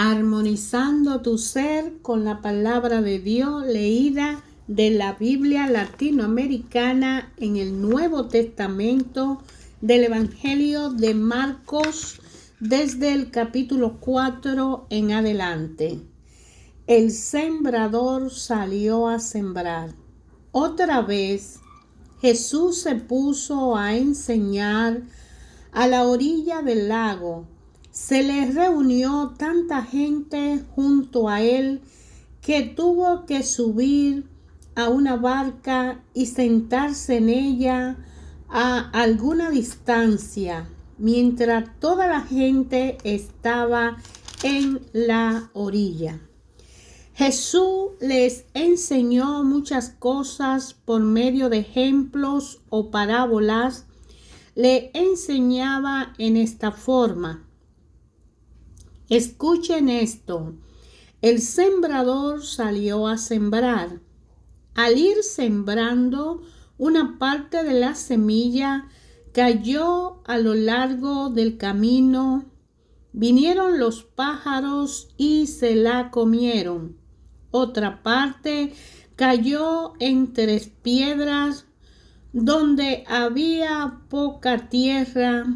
armonizando tu ser con la palabra de Dios leída de la Biblia latinoamericana en el Nuevo Testamento del Evangelio de Marcos desde el capítulo 4 en adelante. El sembrador salió a sembrar. Otra vez Jesús se puso a enseñar a la orilla del lago. Se le reunió tanta gente junto a él que tuvo que subir a una barca y sentarse en ella a alguna distancia, mientras toda la gente estaba en la orilla. Jesús les enseñó muchas cosas por medio de ejemplos o parábolas. Le enseñaba en esta forma. Escuchen esto. El sembrador salió a sembrar. Al ir sembrando, una parte de la semilla cayó a lo largo del camino. Vinieron los pájaros y se la comieron. Otra parte cayó entre piedras donde había poca tierra,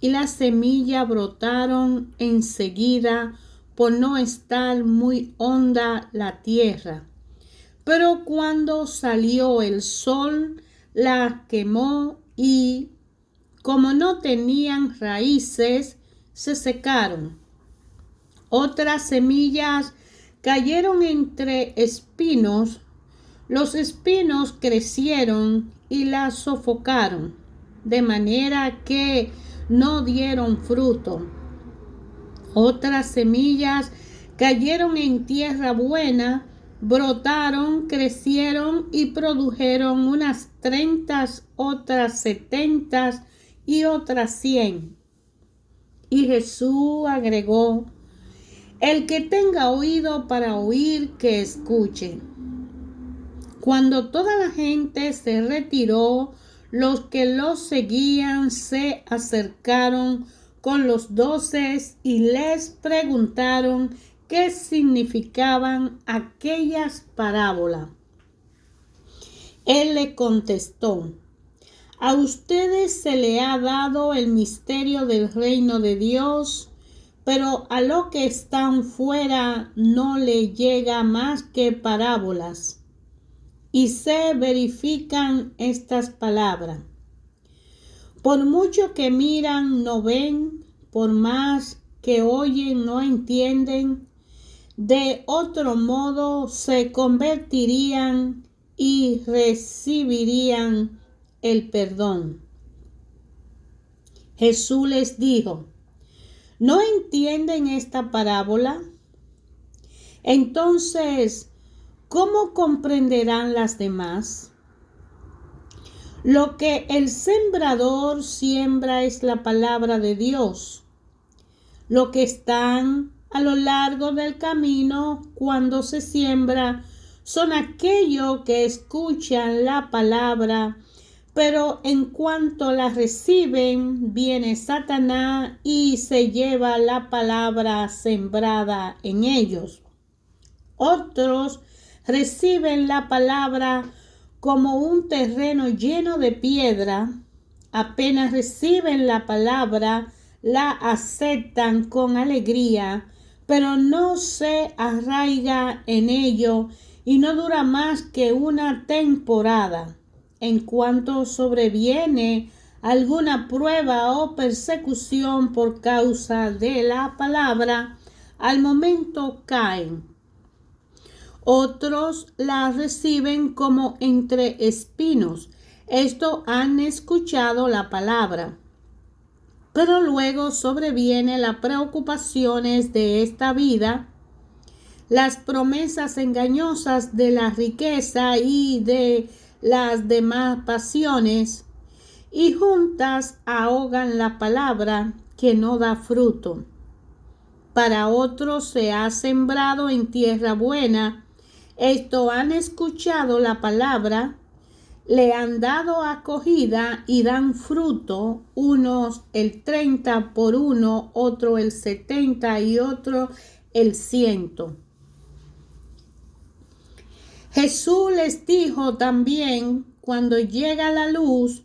y las semillas brotaron enseguida por no estar muy honda la tierra. Pero cuando salió el sol, la quemó y, como no tenían raíces, se secaron. Otras semillas cayeron entre espinos. Los espinos crecieron y las sofocaron, de manera que no dieron fruto. Otras semillas cayeron en tierra buena, brotaron, crecieron y produjeron unas 30, otras 70 y otras 100. Y Jesús agregó: el que tenga oído para oír, que escuche. Cuando toda la gente se retiró, los que los seguían se acercaron con los 12 y les preguntaron qué significaban aquellas parábolas. Él le contestó: a ustedes se le ha dado el misterio del reino de Dios, pero a los que están fuera no le llega más que parábolas. Y se verifican estas palabras. Por mucho que miran, no ven; por más que oyen, no entienden. De otro modo se convertirían y recibirían el perdón. Jesús les dijo: ¿no entienden esta parábola? Entonces, ¿cómo comprenderán las demás? Lo que el sembrador siembra es la palabra de Dios. Lo que están a lo largo del camino cuando se siembra son aquellos que escuchan la palabra, pero en cuanto la reciben, viene Satanás y se lleva la palabra sembrada en ellos. Otros reciben la palabra como un terreno lleno de piedra. Apenas reciben la palabra, la aceptan con alegría, pero no se arraiga en ello y no dura más que una temporada. En cuanto sobreviene alguna prueba o persecución por causa de la palabra, al momento caen. Otros la reciben como entre espinos. Estos han escuchado la palabra, pero luego sobrevienen las preocupaciones de esta vida, las promesas engañosas de la riqueza y de las demás pasiones, y juntas ahogan la palabra, que no da fruto. Para otros se ha sembrado en tierra buena. Estos han escuchado la palabra, le han dado acogida y dan fruto, unos el 30 por uno, otro el 70 y otro el 100. Jesús les dijo también, cuando llega la luz,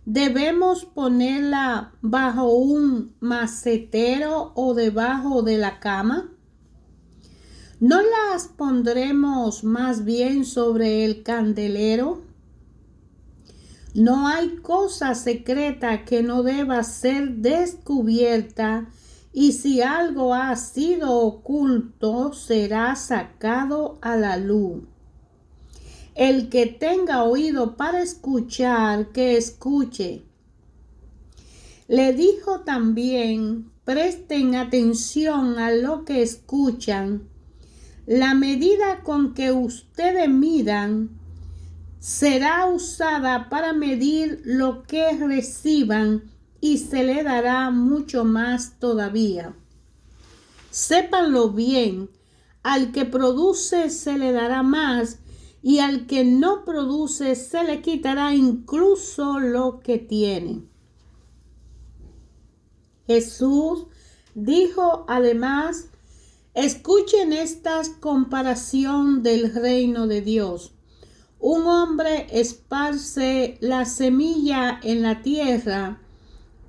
debemos ponerla bajo un macetero o debajo de la cama. ¿No las pondremos más bien sobre el candelero? No hay cosa secreta que no deba ser descubierta, y si algo ha sido oculto, será sacado a la luz. El que tenga oído para escuchar, que escuche. Le dijo también, presten atención a lo que escuchan. La medida con que ustedes midan será usada para medir lo que reciban, y se le dará mucho más todavía. Sépanlo bien, al que produce se le dará más, y al que no produce se le quitará incluso lo que tiene. Jesús dijo además, escuchen esta comparación del reino de Dios. Un hombre esparce la semilla en la tierra,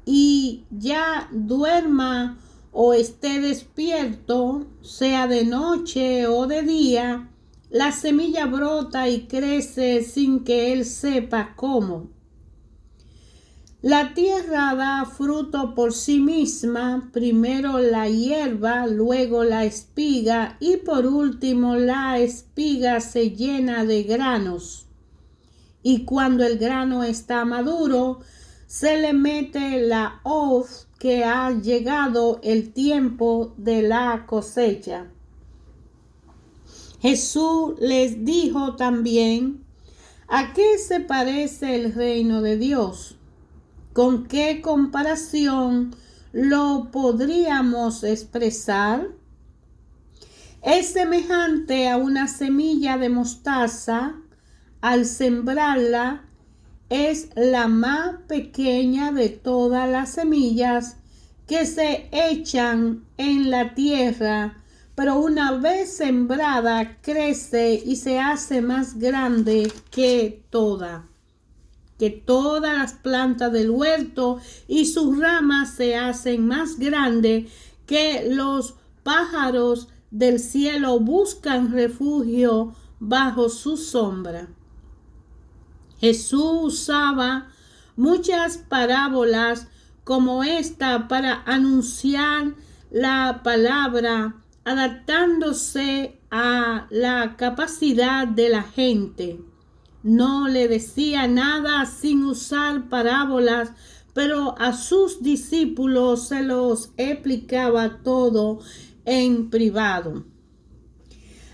y ya duerma o esté despierto, sea de noche o de día, la semilla brota y crece sin que él sepa cómo. La tierra da fruto por sí misma, primero la hierba, luego la espiga, y por último la espiga se llena de granos. Y cuando el grano está maduro, se le mete la hoz, que ha llegado el tiempo de la cosecha. Jesús les dijo también, ¿a qué se parece el reino de Dios? ¿Con qué comparación lo podríamos expresar? Es semejante a una semilla de mostaza. Al sembrarla, es la más pequeña de todas las semillas que se echan en la tierra, pero una vez sembrada crece y se hace más grande que todas las plantas del huerto, y sus ramas se hacen más grandes que los pájaros del cielo buscan refugio bajo su sombra. Jesús usaba muchas parábolas como esta para anunciar la palabra, adaptándose a la capacidad de la gente. No le decía nada sin usar parábolas, pero a sus discípulos se los explicaba todo en privado.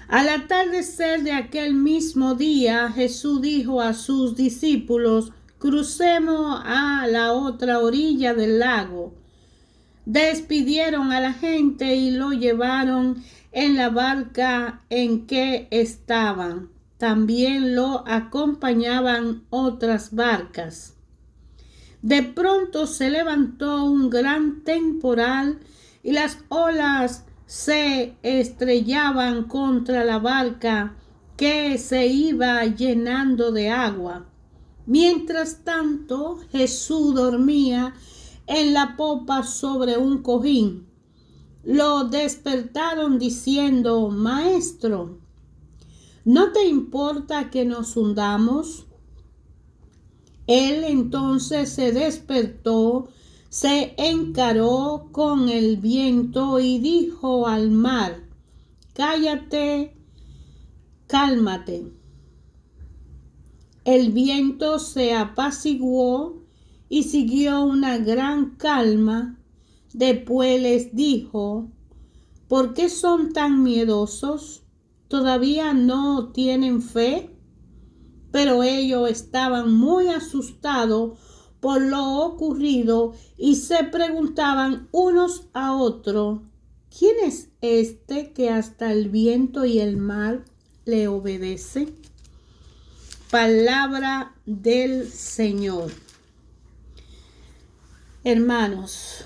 Al atardecer de aquel mismo día, Jesús dijo a sus discípulos, crucemos a la otra orilla del lago. Despidieron a la gente y lo llevaron en la barca en que estaban. También lo acompañaban otras barcas. De pronto se levantó un gran temporal y las olas se estrellaban contra la barca, que se iba llenando de agua. Mientras tanto, Jesús dormía en la popa sobre un cojín. Lo despertaron diciendo, Maestro, ¿no te importa que nos hundamos? Él entonces se despertó, se encaró con el viento y dijo al mar, cállate, cálmate. El viento se apaciguó y siguió una gran calma. Después les dijo, ¿por qué son tan miedosos? ¿Todavía no tienen fe? Pero ellos estaban muy asustados por lo ocurrido y se preguntaban unos a otros, ¿quién es este que hasta el viento y el mar le obedece? Palabra del Señor. Hermanos,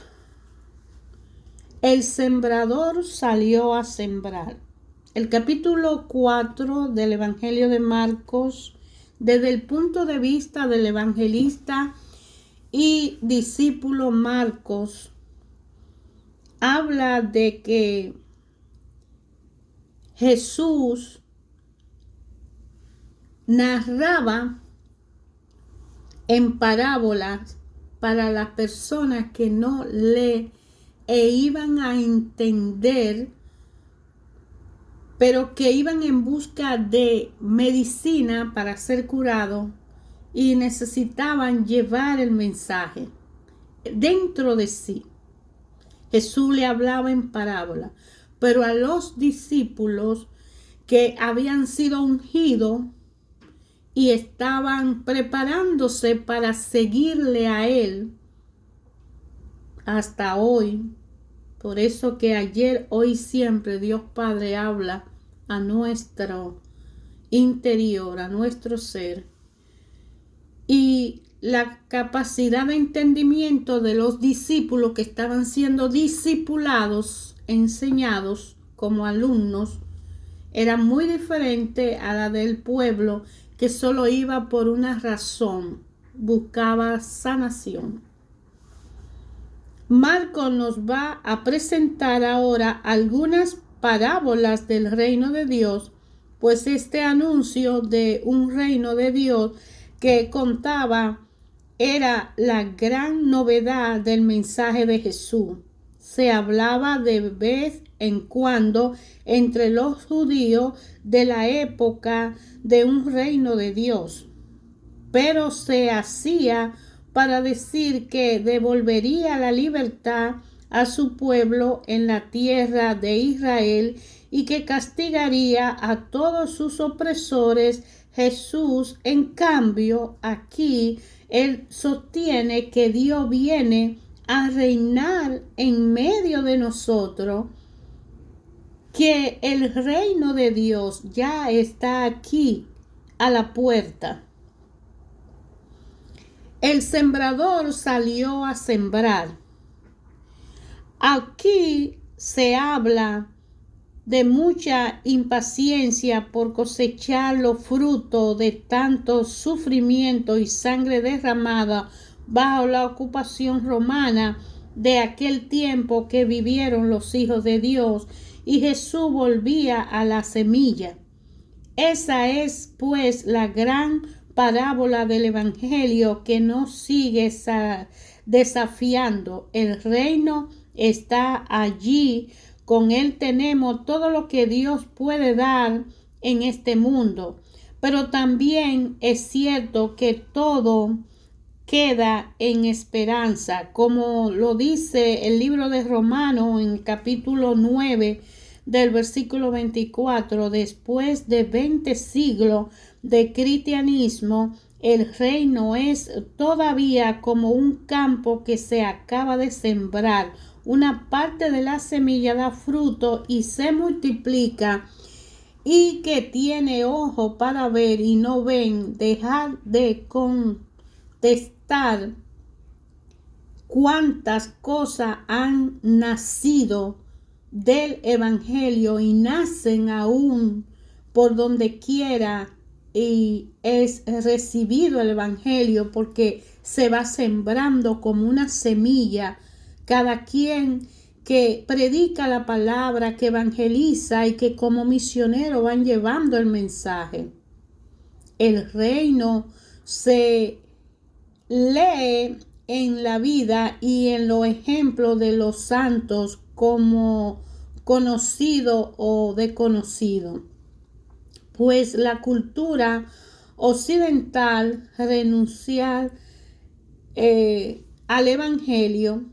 El sembrador salió a sembrar. El capítulo 4 del Evangelio de Marcos, desde el punto de vista del evangelista y discípulo Marcos, habla de que Jesús narraba en parábolas para las personas que no le iban a entender, pero que iban en busca de medicina para ser curados y necesitaban llevar el mensaje dentro de sí. Jesús le hablaba en parábola, pero a los discípulos que habían sido ungidos y estaban preparándose para seguirle a él hasta hoy. Por eso que ayer, hoy, siempre Dios Padre habla a nuestro interior, a nuestro ser. Y la capacidad de entendimiento de los discípulos que estaban siendo discipulados, enseñados como alumnos, era muy diferente a la del pueblo que solo iba por una razón, buscaba sanación. Marcos nos va a presentar ahora algunas parábolas del reino de Dios, pues este anuncio de un reino de Dios que contaba era la gran novedad del mensaje de Jesús. Se hablaba de vez en cuando entre los judíos de la época de un reino de Dios, pero se hacía para decir que devolvería la libertad a su pueblo en la tierra de Israel y que castigaría a todos sus opresores. Jesús, en cambio, aquí él sostiene que Dios viene a reinar en medio de nosotros, que el reino de Dios ya está aquí a la puerta. El sembrador salió a sembrar. Aquí se habla de mucha impaciencia por cosechar los frutos de tanto sufrimiento y sangre derramada bajo la ocupación romana de aquel tiempo que vivieron los hijos de Dios, y Jesús volvía a la semilla. Esa es pues la gran parábola del Evangelio que nos sigue desafiando. El reino está allí, con él tenemos todo lo que Dios puede dar en este mundo, pero también es cierto que todo queda en esperanza, como lo dice el libro de Romanos en capítulo 9 del versículo 24. Después de 20 siglos de cristianismo, el reino es todavía como un campo que se acaba de sembrar. Una parte de la semilla da fruto y se multiplica, y que tiene ojo para ver y no ven. Dejar de contestar cuántas cosas han nacido del Evangelio y nacen aún por donde quiera, y es recibido el Evangelio porque se va sembrando como una semilla. Cada quien que predica la palabra, que evangeliza y que como misionero van llevando el mensaje. El reino se lee en la vida y en los ejemplos de los santos, como conocido o desconocido. Pues la cultura occidental renuncia al Evangelio,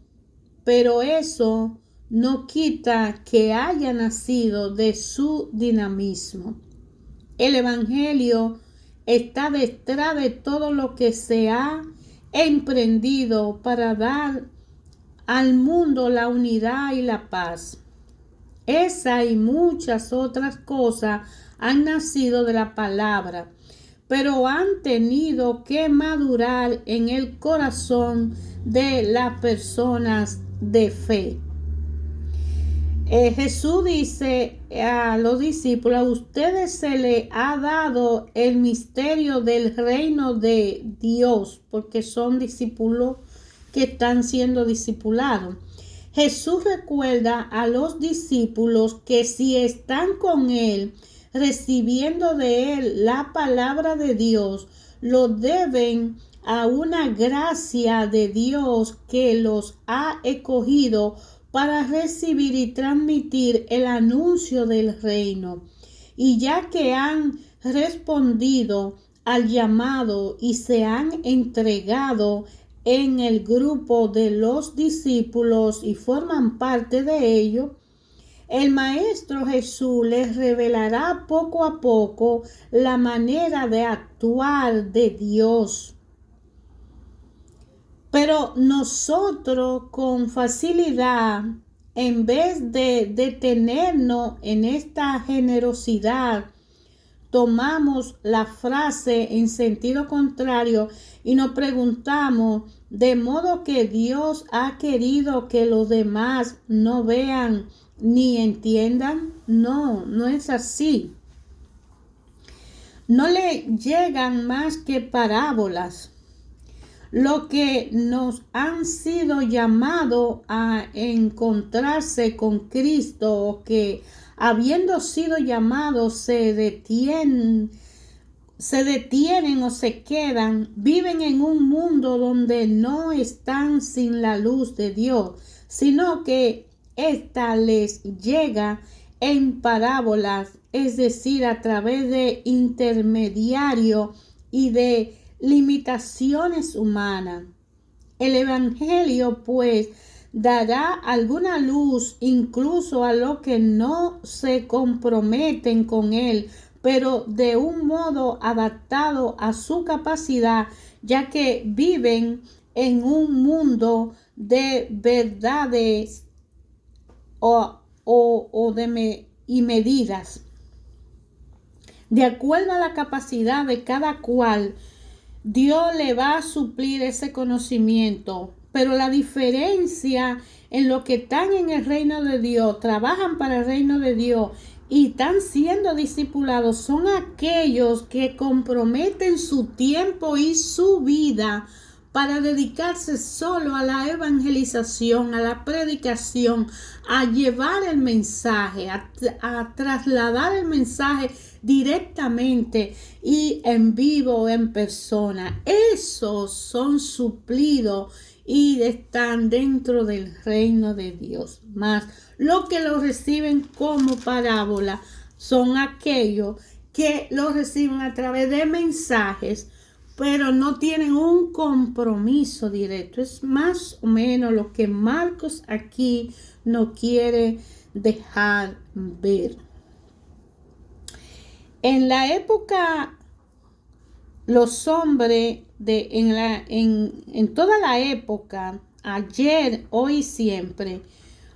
pero eso no quita que haya nacido de su dinamismo. El Evangelio está detrás de todo lo que se ha emprendido para dar al mundo la unidad y la paz. Esa y muchas otras cosas han nacido de la palabra, pero han tenido que madurar en el corazón de las personas de fe. Jesús dice a los discípulos: a ustedes se les ha dado el misterio del reino de Dios, porque son discípulos que están siendo discipulados. Jesús recuerda a los discípulos que si están con Él, recibiendo de Él la palabra de Dios, lo deben a una gracia de Dios que los ha escogido para recibir y transmitir el anuncio del reino. Y ya que han respondido al llamado y se han entregado en el grupo de los discípulos y forman parte de ello, el Maestro Jesús les revelará poco a poco la manera de actuar de Dios. Pero nosotros con facilidad, en vez de detenernos en esta generosidad, tomamos la frase en sentido contrario y nos preguntamos: ¿de modo que Dios ha querido que los demás no vean ni entiendan? No, no es así. No le llegan más que parábolas. Lo que nos han sido llamados a encontrarse con Cristo, o que habiendo sido llamados se detienen o se quedan, viven en un mundo donde no están sin la luz de Dios, sino que ésta les llega en parábolas, es decir, a través de intermediarios y de limitaciones humanas. El Evangelio, pues, dará alguna luz incluso a los que no se comprometen con él, pero de un modo adaptado a su capacidad, ya que viven en un mundo de verdades y medidas. De acuerdo a la capacidad de cada cual, Dios le va a suplir ese conocimiento, pero la diferencia en los que están en el reino de Dios, trabajan para el reino de Dios y están siendo discipulados, son aquellos que comprometen su tiempo y su vida para dedicarse solo a la evangelización, a la predicación, a llevar el mensaje, a trasladar el mensaje directamente y en vivo, en persona. Esos son suplidos y están dentro del reino de Dios. Más los que lo reciben como parábola son aquellos que lo reciben a través de mensajes, pero no tienen un compromiso directo. Es más o menos lo que Marcos aquí nos quiere dejar ver. En la época, los hombres en toda la época, ayer, hoy y siempre,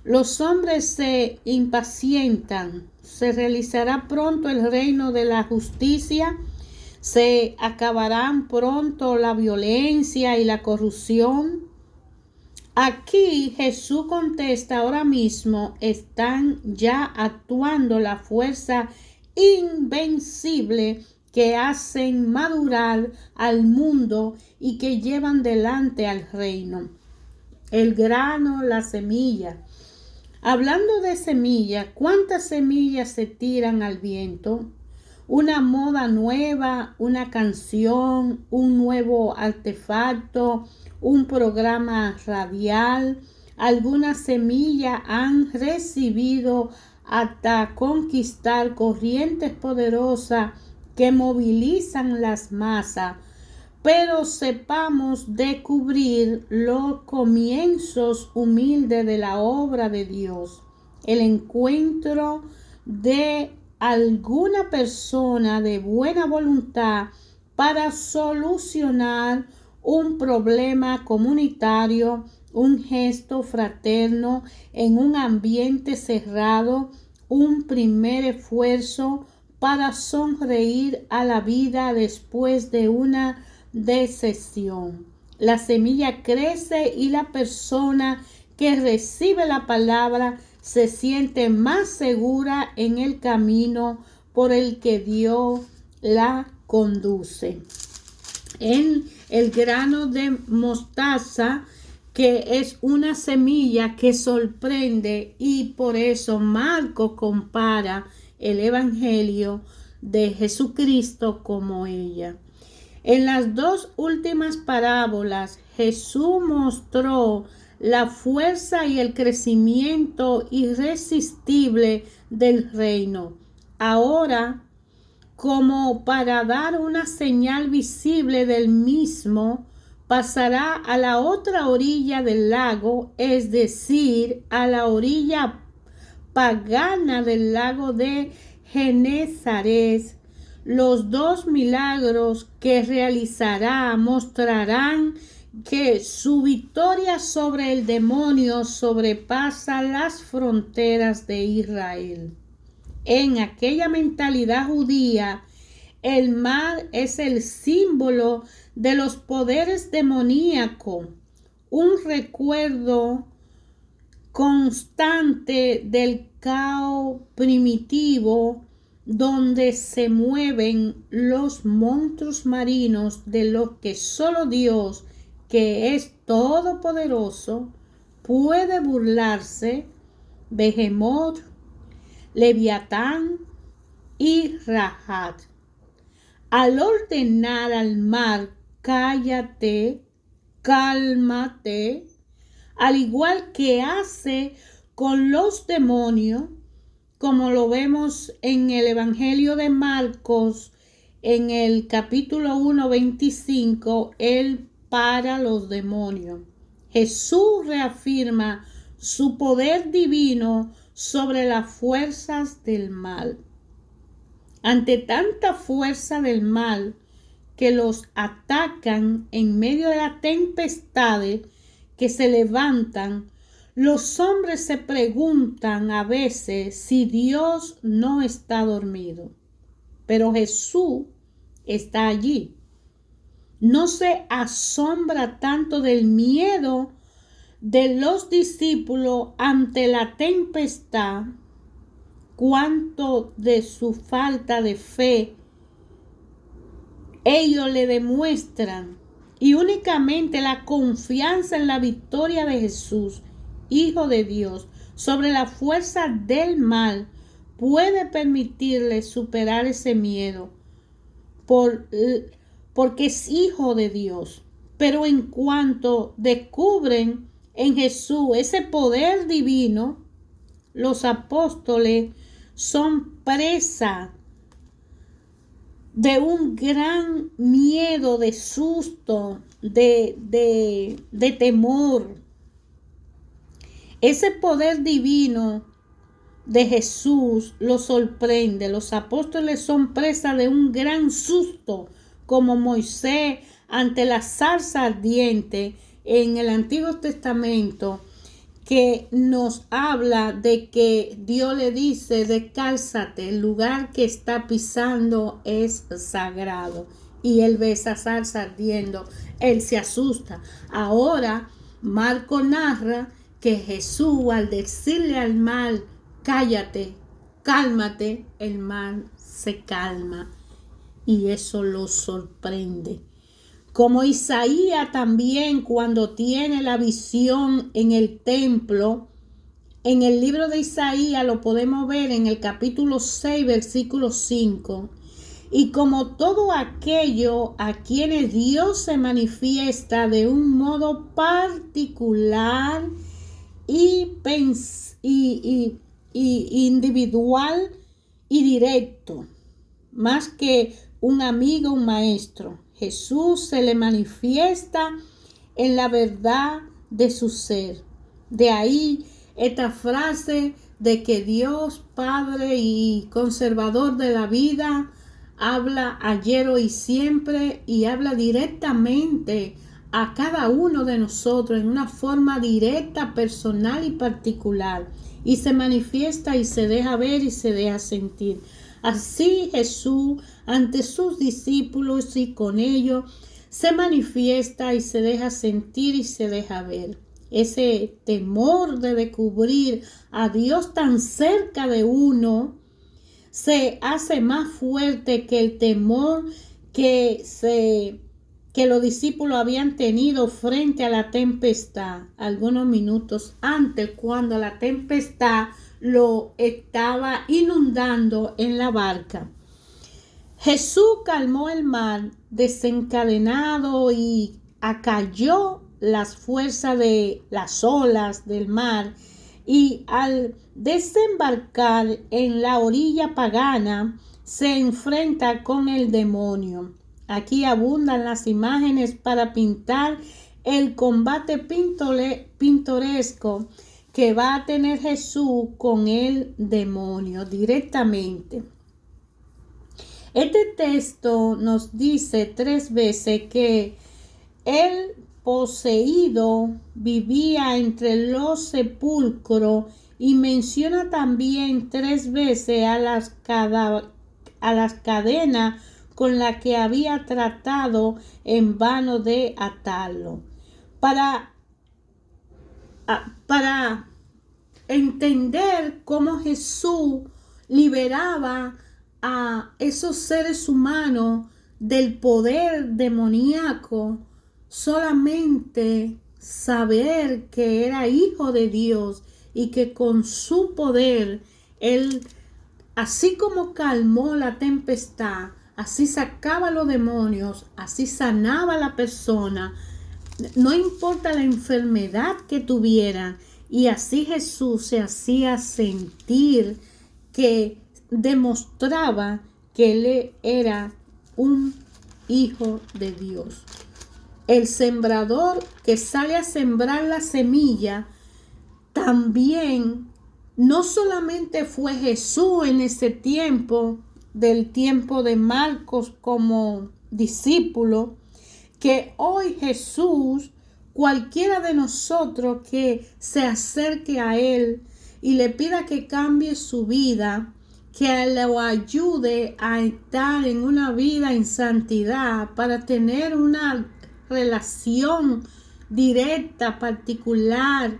los hombres se impacientan. Se realizará pronto el reino de la justicia. Se acabarán pronto la violencia y la corrupción. Aquí Jesús contesta: ahora mismo están ya actuando la fuerza invencible que hacen madurar al mundo y que llevan delante al reino. El grano, la semilla. Hablando de semilla, ¿cuántas semillas se tiran al viento? Una moda nueva, una canción, un nuevo artefacto, un programa radial. Algunas semillas han recibido hasta conquistar corrientes poderosas que movilizan las masas, pero sepamos descubrir los comienzos humildes de la obra de Dios. El encuentro de alguna persona de buena voluntad para solucionar un problema comunitario, un gesto fraterno en un ambiente cerrado, un primer esfuerzo para sonreír a la vida después de una decepción. La semilla crece y la persona que recibe la palabra se siente más segura en el camino por el que Dios la conduce. En el grano de mostaza, que es una semilla que sorprende, y por eso Marcos compara el Evangelio de Jesucristo como ella. En las dos últimas parábolas, Jesús mostró la fuerza y el crecimiento irresistible del reino. Ahora, como para dar una señal visible del mismo, pasará a la otra orilla del lago, es decir, a la orilla pagana del lago de Genezaret. Los dos milagros que realizará mostrarán que su victoria sobre el demonio sobrepasa las fronteras de Israel. En aquella mentalidad judía, el mal es el símbolo de los poderes demoníacos, un recuerdo constante del caos primitivo donde se mueven los monstruos marinos de los que solo Dios, que es todopoderoso, puede burlarse. Behemoth, Leviatán y Rahat. Al ordenar al mar, cállate, cálmate, al igual que hace con los demonios, como lo vemos en el Evangelio de Marcos, en el capítulo 1, 25, él para los demonios. Jesús reafirma su poder divino sobre las fuerzas del mal. Ante tanta fuerza del mal que los atacan en medio de las tempestades que se levantan, los hombres se preguntan a veces si Dios no está dormido. Pero Jesús está allí. No se asombra tanto del miedo de los discípulos ante la tempestad, cuanto de su falta de fe. Ellos le demuestran y únicamente la confianza en la victoria de Jesús, Hijo de Dios, sobre la fuerza del mal puede permitirle superar ese miedo porque es hijo de Dios. Pero en cuanto descubren en Jesús ese poder divino, los apóstoles son presa de un gran miedo, de susto, de temor. Ese poder divino de Jesús los sorprende. Los apóstoles son presa de un gran susto, como Moisés ante la zarza ardiente en el Antiguo Testamento, que nos habla de que Dios le dice: descálzate, el lugar que está pisando es sagrado. Y él ve esa zarza ardiendo, él se asusta. Ahora Marco narra que Jesús, al decirle al mal: cállate, cálmate, el mal se calma, y eso lo sorprende. Como Isaías también, cuando tiene la visión en el templo, en el libro de Isaías lo podemos ver en el capítulo 6, versículo 5. Y como todo aquello a quienes Dios se manifiesta de un modo particular y individual y directo, más que un amigo, un maestro. Jesús se le manifiesta en la verdad de su ser. De ahí esta frase de que Dios, Padre y conservador de la vida, habla ayer, hoy y siempre, y habla directamente a cada uno de nosotros en una forma directa, personal y particular, y se manifiesta y se deja ver y se deja sentir. Así Jesús ante sus discípulos y con ellos se manifiesta y se deja sentir y se deja ver. ese temor de descubrir a Dios tan cerca de uno, se hace más fuerte que el temor que los discípulos habían tenido frente a la tempestad algunos minutos antes, cuando la tempestad lo estaba inundando en la barca. Jesús calmó el mar desencadenado y acalló las fuerzas de las olas del mar, y al desembarcar en la orilla pagana se enfrenta con el demonio. Aquí abundan las imágenes para pintar el combate pintoresco que va a tener Jesús con el demonio directamente. Este texto nos dice 3 veces que el poseído vivía entre los sepulcros, y menciona también 3 veces a las cadenas con las que había tratado en vano de atarlo. Para entender cómo Jesús liberaba a esos seres humanos del poder demoníaco, solamente saber que era hijo de Dios y que con su poder él, así como calmó la tempestad, así sacaba los demonios, así sanaba a la persona, no importa la enfermedad que tuviera, y así Jesús se hacía sentir, que demostraba que él era un hijo de Dios. El sembrador que sale a sembrar la semilla, también no solamente fue Jesús en ese tiempo, del tiempo de Marcos como discípulo, que hoy Jesús, cualquiera de nosotros que se acerque a Él y le pida que cambie su vida, que lo ayude a estar en una vida en santidad, para tener una relación directa, particular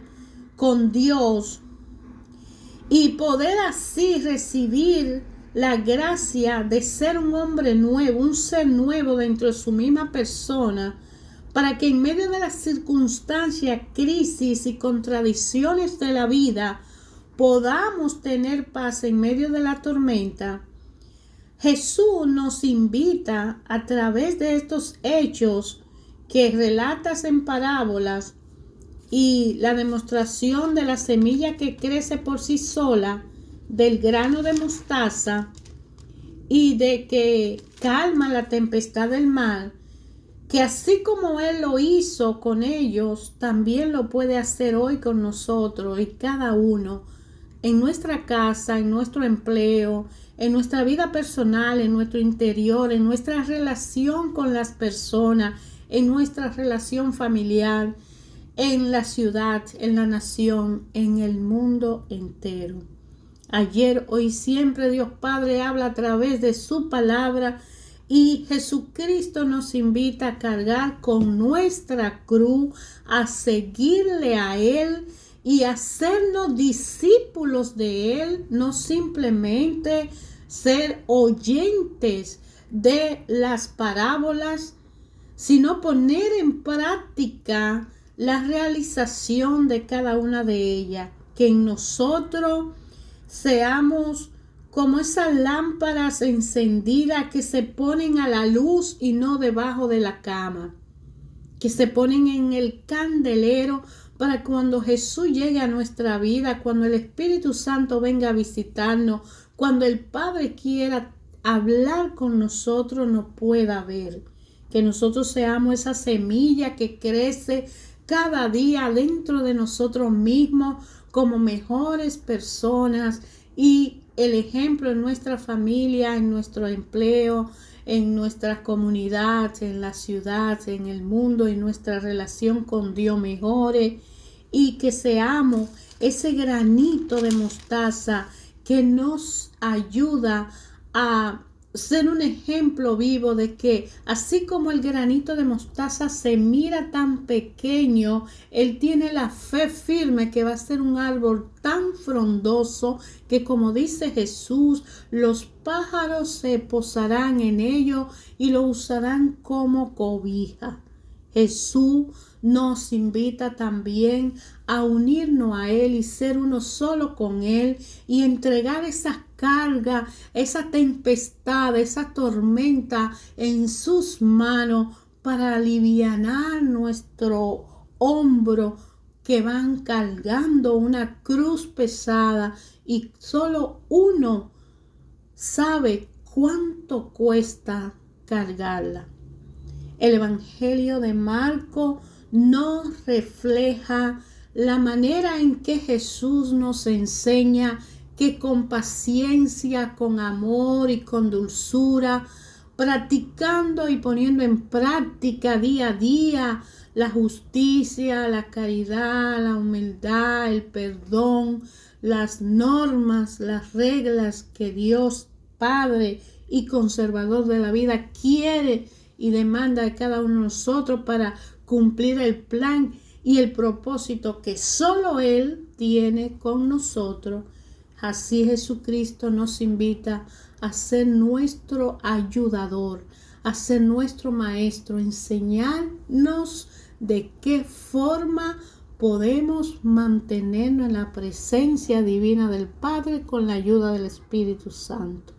con Dios, y poder así recibir la gracia de ser un hombre nuevo, un ser nuevo dentro de su misma persona, para que en medio de las circunstancias, crisis y contradicciones de la vida podamos tener paz en medio de la tormenta. Jesús nos invita a través de estos hechos que relatas en parábolas y la demostración de la semilla que crece por sí sola, del grano de mostaza, y de que calma la tempestad del mar, que así como Él lo hizo con ellos, también lo puede hacer hoy con nosotros, y cada uno en nuestra casa, en nuestro empleo, en nuestra vida personal, en nuestro interior, en nuestra relación con las personas, en nuestra relación familiar, en la ciudad, en la nación, en el mundo entero. Ayer, hoy, siempre Dios Padre habla a través de su palabra, y Jesucristo nos invita a cargar con nuestra cruz, a seguirle a Él y hacernos discípulos de Él, no simplemente ser oyentes de las parábolas, sino poner en práctica la realización de cada una de ellas, que en nosotros seamos como esas lámparas encendidas que se ponen a la luz y no debajo de la cama, que se ponen en el candelero, para cuando Jesús llegue a nuestra vida, cuando el Espíritu Santo venga a visitarnos, cuando el Padre quiera hablar con nosotros, nos pueda ver. Que nosotros seamos esa semilla que crece cada día dentro de nosotros mismos como mejores personas, y el ejemplo en nuestra familia, en nuestro empleo, en nuestra comunidad, en la ciudad, en el mundo, en nuestra relación con Dios mejore, y que seamos ese granito de mostaza que nos ayuda a ser un ejemplo vivo de que así como el granito de mostaza se mira tan pequeño, Él tiene la fe firme que va a ser un árbol tan frondoso que, como dice Jesús, los pájaros se posarán en ello y lo usarán como cobija. Jesús nos invita también a unirnos a Él y ser uno solo con Él y entregar esa carga, esa tempestad, esa tormenta en sus manos para alivianar nuestro hombro que van cargando una cruz pesada y solo uno sabe cuánto cuesta cargarla. El Evangelio de Marcos nos refleja la manera en que Jesús nos enseña que con paciencia, con amor y con dulzura, practicando y poniendo en práctica día a día la justicia, la caridad, la humildad, el perdón, las normas, las reglas que Dios Padre y conservador de la vida quiere y demanda de cada uno de nosotros para cumplir el plan y el propósito que solo Él tiene con nosotros. Así Jesucristo nos invita a ser nuestro ayudador, a ser nuestro maestro, enseñarnos de qué forma podemos mantenernos en la presencia divina del Padre con la ayuda del Espíritu Santo.